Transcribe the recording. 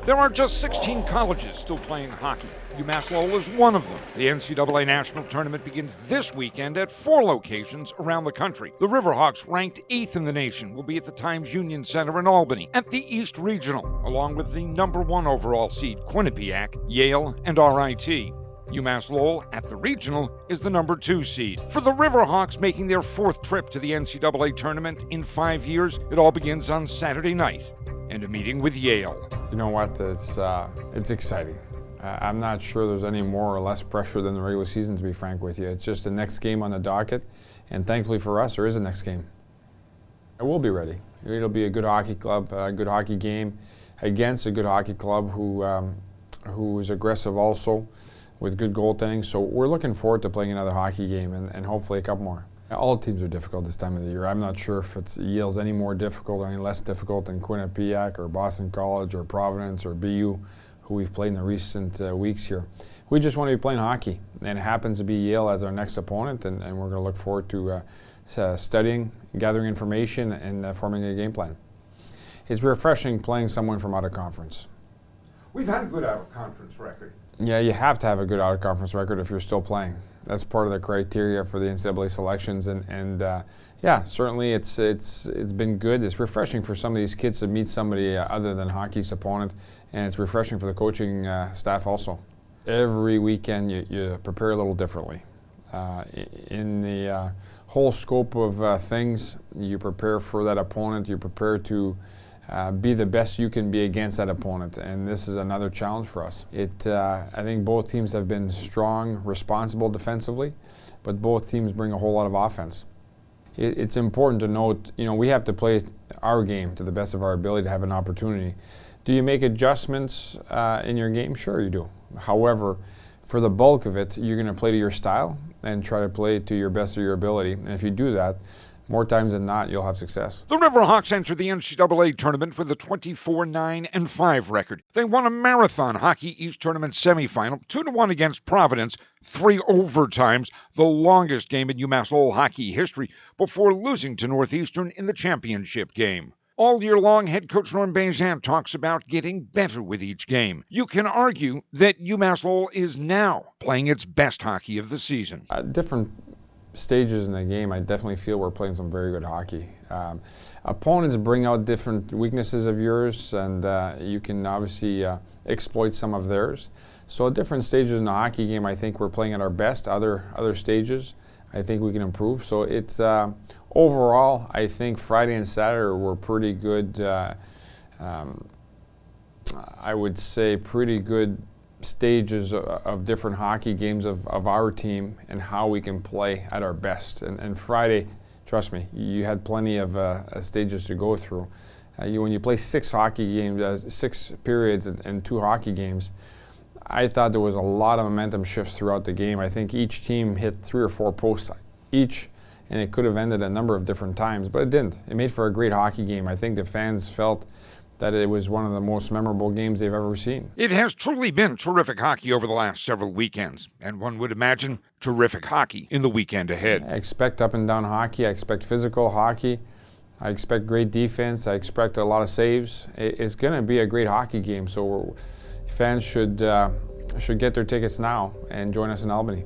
There are just 16 colleges still playing hockey. UMass Lowell is one of them. The NCAA National Tournament begins this weekend at 4 locations around the country. The Riverhawks, ranked 8th in the nation, will be at the Times Union Center in Albany at the East Regional, along with the number 1 overall seed Quinnipiac, Yale, and RIT. UMass Lowell, at the regional, is the number 2 seed. For the Riverhawks making their 4th trip to the NCAA tournament in 5 years, it all begins on Saturday night and a meeting with Yale. You know what? It's exciting. I'm not sure there's any more or less pressure than the regular season, to be frank with you. It's just the next game on the docket, and thankfully for us, there is a next game. I will be ready. It'll be a good hockey club, a good hockey game against a good hockey club who is aggressive also, with good goaltending. So we're looking forward to playing another hockey game and hopefully a couple more. All teams are difficult this time of the year. I'm not sure if Yale's any more difficult or any less difficult than Quinnipiac or Boston College or Providence or BU, who we've played in the recent weeks here. We just want to be playing hockey, and it happens to be Yale as our next opponent, and we're going to look forward to studying, gathering information, and forming a game plan. It's refreshing playing someone from out of conference. We've had a good out-of-conference record. Yeah, you have to have a good out-of-conference record if you're still playing. That's part of the criteria for the NCAA selections, and yeah, certainly it's been good. It's refreshing for some of these kids to meet somebody other than hockey's opponent, and it's refreshing for the coaching staff also. Every weekend you prepare a little differently. In the whole scope of things, you prepare for that opponent, you prepare to be the best you can be against that opponent, and this is another challenge for us. I think both teams have been strong, responsible defensively, but both teams bring a whole lot of offense. It's important to note, we have to play our game to the best of our ability to have an opportunity. Do you make adjustments in your game? Sure you do. However, for the bulk of it, you're going to play to your style and try to play to your best of your ability, and if you do that, more times than not, you'll have success. The Riverhawks entered the NCAA tournament with a 24-9-5 record. They won a Marathon Hockey East Tournament semifinal, 2-1 against Providence, 3 overtimes, the longest game in UMass Lowell hockey history, before losing to Northeastern in the championship game. All year long, head coach Norm Bazin talks about getting better with each game. You can argue that UMass Lowell is now playing its best hockey of the season. Different stages in the game, I definitely feel we're playing some very good hockey. Opponents bring out different weaknesses of yours, and you can obviously exploit some of theirs. So at different stages in the hockey game, I think we're playing at our best. Other stages, I think we can improve. So it's overall, I think Friday and Saturday were pretty good. I would say pretty good stages of different hockey games of our team and how we can play at our best. And Friday, trust me, you had plenty of stages to go through. When you play 6 hockey games, 6 periods and 2 hockey games, I thought there was a lot of momentum shifts throughout the game. I think each team hit 3 or 4 posts each, and it could have ended a number of different times, but it didn't. It made for a great hockey game. I think the fans felt that it was one of the most memorable games they've ever seen. It has truly been terrific hockey over the last several weekends, and one would imagine terrific hockey in the weekend ahead. I expect up and down hockey. I expect physical hockey. I expect great defense. I expect a lot of saves. It's going to be a great hockey game, so fans should get their tickets now and join us in Albany.